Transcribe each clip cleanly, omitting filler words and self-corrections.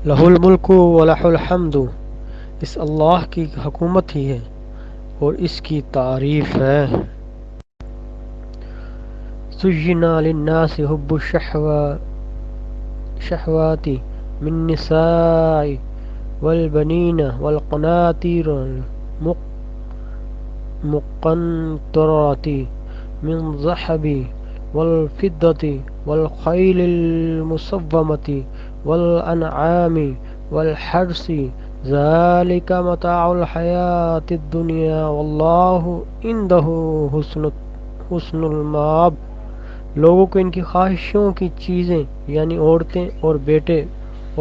لہ الملک ولہ الحمد، اس اللہ کی حکومت ہی ہے اور اس کی تعریف ہے۔ زُيِّنَ لِلنَّاسِ حُبُّ الشَّهَوَاتِ مِنَ النِّسَاءِ وَالْبَنِينَ وَالْقَنَاطِيرِ الْمُقَنطَرَةِ من الذهب والفضة والخيل المسومة والأنعام والحرث ذلك متاع الحياة الدنيا والله عنده حسن المآب۔ لوگوں کو ان کی خواہشوں کی چیزیں یعنی عورتیں اور بیٹے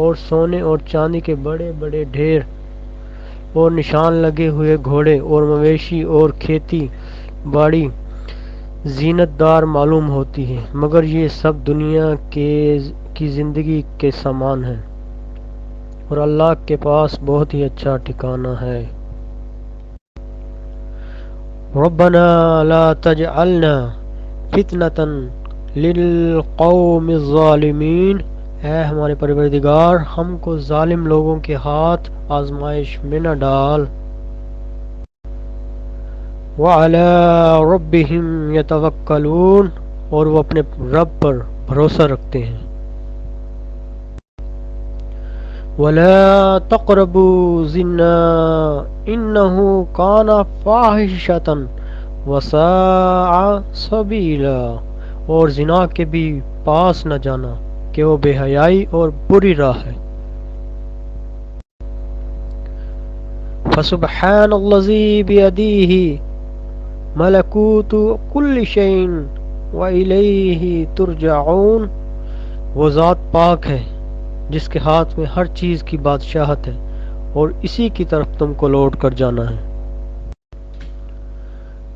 اور سونے اور چاندی کے بڑے بڑے ڈھیر اور نشان لگے ہوئے گھوڑے اور مویشی اور کھیتی باڑی زینت دار معلوم ہوتی ہے، مگر یہ سب دنیا کی زندگی کے سامان ہے اور اللہ کے پاس بہت ہی اچھا ٹھکانہ ہے۔ ربنا لا تجعلنا فتنة للقوم الظالمین، اے ہمارے پروردگار ہم کو ظالم لوگوں کے ہاتھ آزمائش میں نہ ڈال۔ وعلی ربہم یتوکلون، اور وہ اپنے رب پر بھروسہ رکھتے ہیں۔ ولا تقربوا الزنا انہ کان فاحشۃ وساء سبیلا، اور زنا کے بھی پاس نہ جانا کہ وہ بے حیائی اور بری راہ ہے۔ فسبحان الذی بیدیہ ملکوت کل شیء والیہ ترجعون، وہ ذات پاک ہے جس کے ہاتھ میں ہر چیز کی بادشاہت ہے اور اسی کی طرف تم کو لوٹ کر جانا ہے۔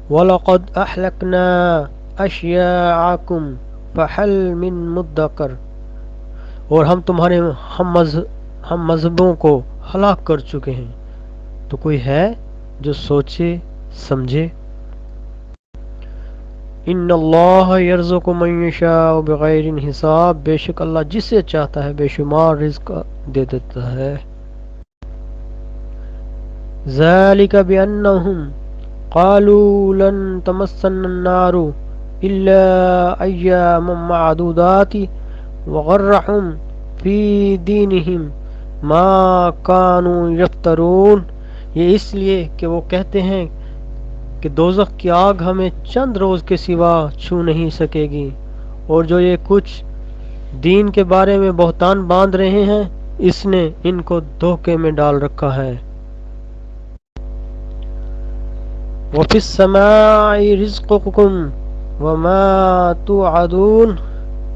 وَلَقَدْ أَهْلَكْنَا أَشْيَاعَكُمْ فَهَلْ مِن مُدَّكِرٍ، اور ہم تمہارے ہم مذہبوں کو ہلاک کر چکے ہیں، تو کوئی ہے جو سوچے سمجھے۔ ان اللہ یرزق من یشاء بغیر حساب، بے شک اللہ جسے چاہتا ہے بے شمار رزق دے دیتا ہے۔ ذالک بانہم قالوا لن تمسنا النار الا ایاما معدودات وغرہم فی دینہم ما کانوا یفترون، یہ اس لیے کہ وہ کہتے ہیں کہ دوزخ کی آگ ہمیں چند روز کے سوا چھو نہیں سکے گی، اور جو یہ کچھ دین کے بارے میں بہتان باندھ رہے ہیں اس نے ان کو دھوکے میں ڈال رکھا ہے۔ وَفِي السَّمَاءِ رِزْقُكُمْ وَمَا تُوعَدُونَ،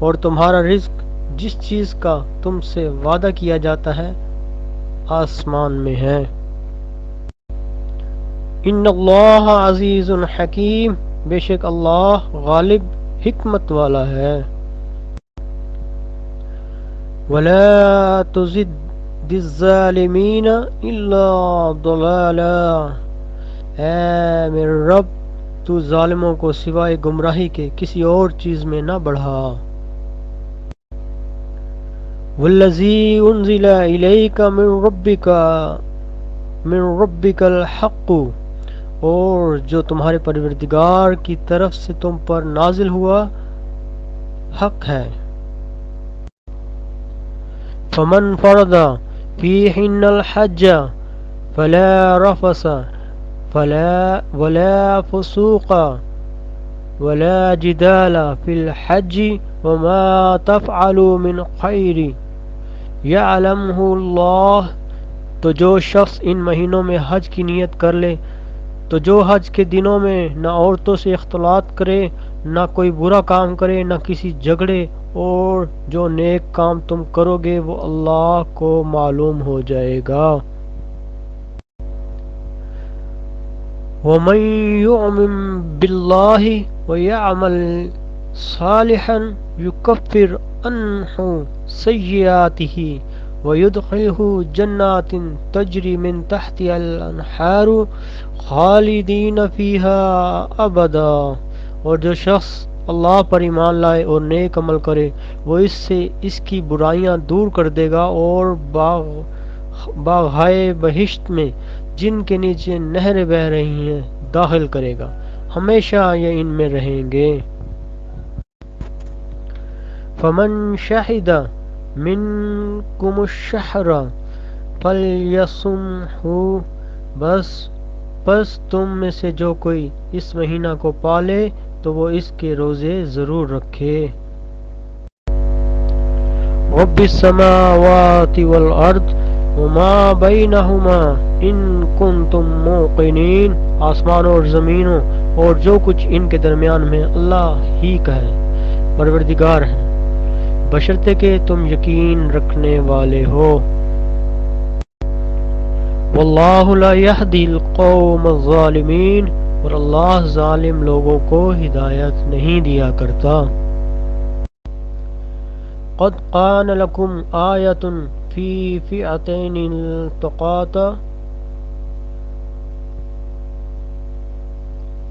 اور تمہارا رزق جس چیز کا تم سے وعدہ کیا جاتا ہے آسمان میں ہے۔ ان اللہ عزیز حکیم، بے شک اللہ غالب حکمت والا ہے۔ ولا تزد الظالمین الا ضلالا، اے میرے رب تو ظالموں کو سوائے گمراہی کے کسی اور چیز میں نہ بڑھا۔ والذی انزل الیک من ربک الحق، اور جو تمہارے پروردگار کی طرف سے تم پر نازل ہوا حق ہے۔ فمن فرض فیہن الحج فلا رفث ولا فسوق ولا جدال فی الحج وما تفعلوا من خیر یعلمہ اللہ، تو جو شخص ان مہینوں میں حج کی نیت کر لے تو جو حج کے دنوں میں نہ عورتوں سے اختلاط کرے، نہ کوئی برا کام کرے، نہ کسی جھگڑے، اور جو نیک کام تم کرو گے وہ اللہ کو معلوم ہو جائے گا۔ وَمَن يُؤْمِن بِاللَّهِ وَيَعْمَلْ صَالِحًا يُكَفِّرْ عَنْهُ سَيِّئَاتِهِ وَيُدْخِلْهُ جَنَّاتٍ تَجْرِي مِن تَحْتِهَا الْأَنْهَارُ خَالِدِينَ فِيهَا أَبَدًا، اور جو شخص اللہ پر ایمان لائے اور نیک عمل کرے، وہ اس سے اس کی برائیاں دور کر دے گا اور باغہائے بہشت میں جن کے نیچے نہریں بہہ رہی ہیں داخل کرے گا، ہمیشہ یہ ان میں رہیں گے۔ فمن شہد منکم الشہر فلیصمہ، بس تم میں سے جو کوئی اس مہینہ کو پالے تو وہ اس کے روزے ضرور رکھے۔ رب السماوات والارض وما بینہما ان کنتم موقنین، آسمانوں اور زمینوں اور جو کچھ ان کے درمیان میں اللہ ہی کا ہے پروردگار ہے، بشرطے کہ تم یقین رکھنے والے ہو۔ واللہ لا یہدی القوم الظالمین، اور اللہ ظالم لوگوں کو ہدایت نہیں دیا کرتا۔ قد کان لکم آیۃ فی فئتین التقاتا،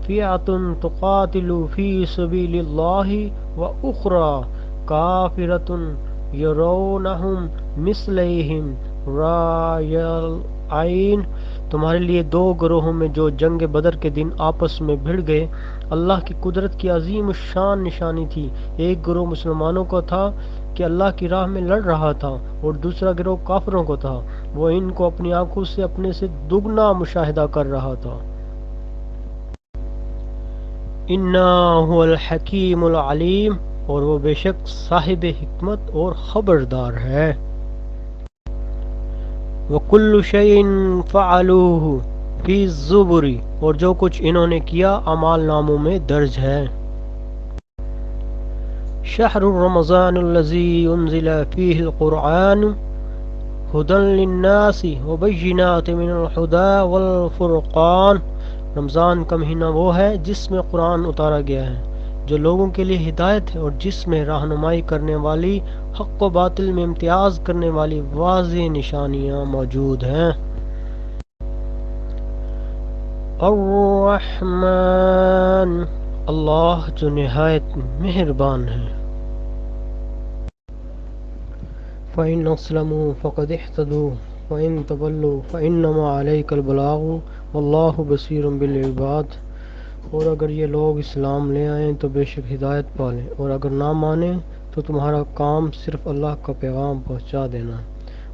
فئۃ تقاتل فی سبیل اللہ واخری کافرۃ یرونہم مثلیہم رأی العین، تمہارے لیے دو گروہوں میں جو جنگ بدر کے دن آپس میں بھڑ گئے اللہ کی قدرت کی عظیم الشان نشانی تھی۔ ایک گروہ مسلمانوں کو تھا کہ اللہ کی راہ میں لڑ رہا تھا اور دوسرا گروہ کافروں کو تھا، وہ ان کو اپنی آنکھوں سے اپنے سے دگنا مشاہدہ کر رہا تھا۔ اِنَّا هُوَ الْحَکِیمُ الْعَلِیم، اور وہ بے شک صاحب حکمت اور خبردار ہے۔ وَكُلُّ شَيْءٍ فَعَلُوهُ فِي الزُّبُرِ، اور جو کچھ انہوں نے کیا اعمال ناموں میں درج ہے۔ شہر رمضان الذی انزل فیہ القرآن ہدی للناس وبینات من الہدی والفرقان، رمضان کا مہینہ وہ ہے جس میں قرآن اتارا گیا ہے جو لوگوں کے لیے ہدایت ہے اور جس میں رہنمائی کرنے والی، حق و باطل میں امتیاز کرنے والی واضح نشانیاں موجود ہیں۔ الرحمن، اللہ جو نہایت مہربان ہے۔ فَإِنْ أَسْلَمُوا فَقَدِ اهْتَدَوْا وَإِنْ تَوَلَّوْا فَإِنَّمَا عَلَيْكَ الْبَلَاغُ وَاللَّهُ بَصِيرٌ بِالْعِبَادِ، اور اگر یہ لوگ اسلام لے آئیں تو بے شک ہدایت پالیں، اور اگر نہ مانیں تو تمہارا کام صرف اللہ کا پیغام پہنچا دینا ہے،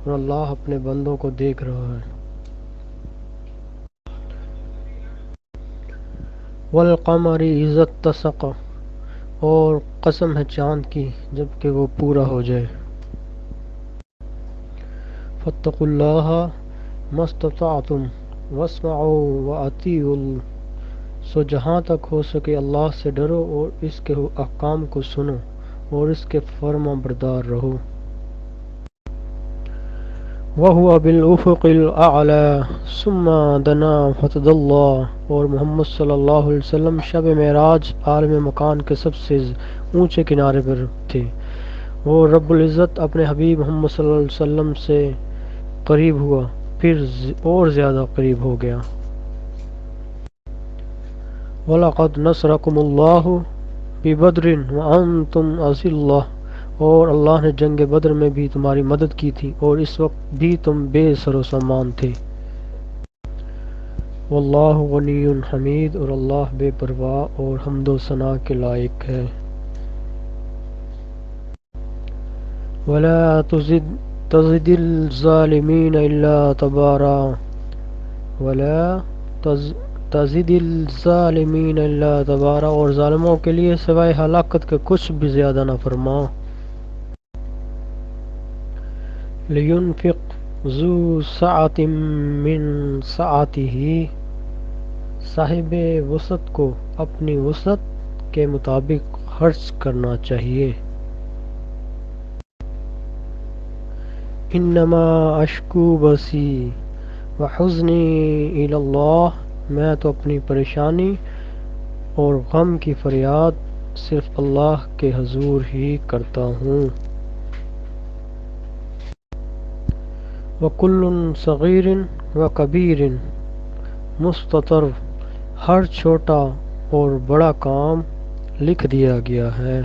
اور اللہ اپنے بندوں کو دیکھ رہا ہے۔ وَالْقَمَرِ إِذَا اتَّسَقَ، اور قسم ہے چاند کی جب کہ وہ پورا ہو جائے۔ فَاتَّقُوا اللَّهَ مَا اسْتَطَعْتُمْ وَاسْمَعُوا وَأَطِیعُوا، سو جہاں تک ہو سکے اللہ سے ڈرو اور اس کے احکام کو سنو اور اس کے فرما بردار رہو۔ وَهُوَ بِالْأُفُقِ الْأَعْلَى ثُمَّ دَنَا فَتَدَلَّى، اور محمد صلی اللہ علیہ وسلم شب معراج عالم مکان کے سب سے اونچے کنارے پر تھے، وہ رب العزت اپنے حبیب محمد صلی اللہ علیہ وسلم سے قریب ہوا، پھر اور زیادہ قریب ہو گیا۔ وَلَقَدْ نَصْرَكُمُ اللَّهُ بِبَدْرٍ وَأَنْتُمْ أَذِلَّةٌ، اور اللہ نے جنگ بدر میں بھی تمہاری مدد کی تھی اور اس وقت بھی تم بے سر و سامان تھے۔ واللہ غنی حمید، اور اللہ بے پرواہ اور حمد و ثنا کے لائق ہے۔ وَلَا تَزِدِ الظَّالِمِينَ إِلَّا تَبَارًا، وَلَا تَزِدِ الظَّالِمِينَ إِلَّا تَبَارًا، اور ظالموں کے لیے سوائے ہلاکت کے کچھ بھی زیادہ نہ فرما۔ لِيُنْفِقْ ذُو سَعَةٍ مِّن سَعَتِهِ، صاحب وسعت کو اپنی وسعت کے مطابق خرچ کرنا چاہیے۔ انما اشکو بسی وحزنی الی اللہ، میں تو اپنی پریشانی اور غم کی فریاد صرف اللہ کے حضور ہی کرتا ہوں۔ وَكُلٌّ صَغِيرٍ وَكَبِيرٍ مُسْتَطَرٌ، ہر چھوٹا اور بڑا کام لکھ دیا گیا ہے۔